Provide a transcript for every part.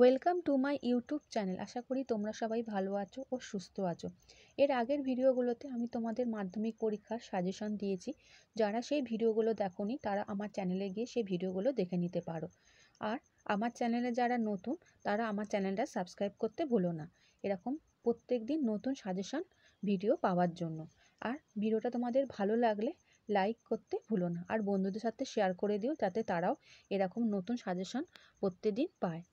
Welcome to my YouTube channel. আশা করি তোমরা সবাই ভালো আছো ও সুস্থ আছো। এর আগের ভিডিওগুলোতে আমি তোমাদের মাধ্যমিক পরীক্ষার সাজেশন দিয়েছি। যারা সেই ভিডিওগুলো দেখোনি তারা আমার চ্যানেলে গিয়ে সেই ভিডিওগুলো দেখে নিতে পারো। আর আমার চ্যানেলে যারা নতুন তারা আমার চ্যানেলটা সাবস্ক্রাইব করতে ভুলো না, এরকম প্রত্যেক দিন নতুন সাজেশন ভিডিও পাওয়ার জন্য। আর ভিডিওটা তোমাদের ভালো লাগলে লাইক করতে ভুলো না, আর বন্ধুদের সাথে শেয়ার করে দিও যাতে তারাও এরকম নতুন সাজেশন প্রত্যেকদিন পায়।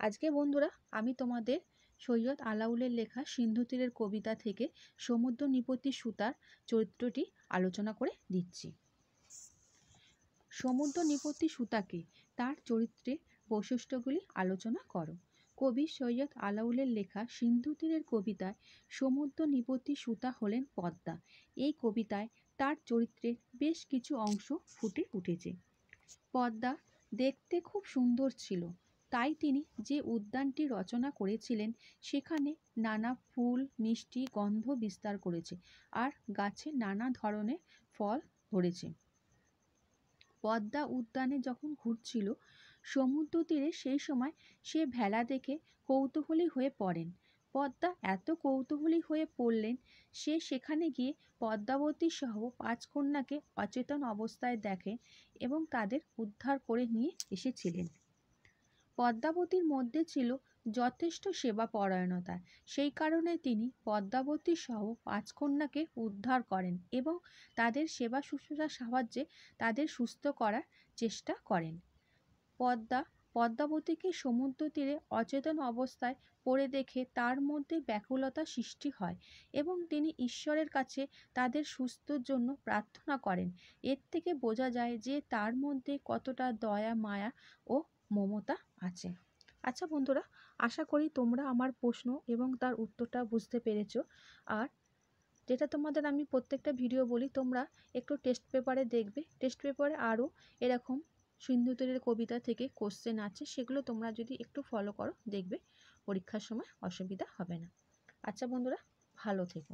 আজকে বন্ধুরা আমি তোমাদের সৈয়দ আলাউলের লেখা সিন্ধু তীরের কবিতা থেকে সমুদ্র নিপতি সুতার চরিত্রটি আলোচনা করে দিচ্ছি। সমুদ্র নিপতি সুতাকে তার চরিত্রের বৈশিষ্ট্যগুলি আলোচনা করো। কবি সৈয়দ আলাউলের লেখা সিন্ধু তীরের কবিতায় সমুদ্র নিপতি সুতা হলেন পদ্মা। এই কবিতায় তার চরিত্রের বেশ কিছু অংশ ফুটে উঠেছে। পদ্মা দেখতে খুব সুন্দর ছিল, তাই তিনি যে উদ্যানটি রচনা করেছিলেন সেখানে নানা ফুল মিষ্টি গন্ধ বিস্তার করেছে, আর গাছে নানা ধরনের ফল ধরেছে। পদ্মা উদ্যানে যখন ঘুরছিল সমুদ্র তীরে, সেই সময় সে ভেলা দেখে কৌতূহলী হয়ে পড়েন। পদ্মা এত কৌতূহলী হয়ে পড়লেন, সে সেখানে গিয়ে পদ্মাবতী সহ 5 কন্যাকে অচেতন অবস্থায় দেখে এবং তাদের উদ্ধার করে নিয়ে এসেছিলেন। পদ্মাবতীর মধ্যে ছিল যথেষ্ট সেবা পরায়ণতা, সেই কারণে তিনি পদ্মাবতী সহ 5 কন্যাকে উদ্ধার করেন এবং তাদের সেবা শুশ্রূষার সাহায্যে তাদের সুস্থ করার চেষ্টা করেন। পদ্মাবতীকে সমুদ্র তীরে অচেতন অবস্থায় পড়ে দেখে তার মধ্যে ব্যাকুলতা সৃষ্টি হয় এবং তিনি ঈশ্বরের কাছে তাদের সুস্থর জন্য প্রার্থনা করেন। এর থেকে বোঝা যায় যে তার মধ্যে কতটা দয়া মায়া ও মমতা আছে। আচ্ছা বন্ধুরা, আশা করি তোমরা আমার প্রশ্ন এবং তার উত্তরটা বুঝতে পেরেছো। আর যেটা তোমাদের আমি প্রত্যেকটা ভিডিও বলি, তোমরা একটু টেস্ট পেপারে দেখবে। টেস্ট পেপারে আরও এরকম সিন্ধু তীরের কবিতা থেকে কোশ্চেন আছে, সেগুলো তোমরা যদি একটু ফলো করো দেখবে পরীক্ষার সময় অসুবিধা হবে না। আচ্ছা বন্ধুরা, ভালো থেকো।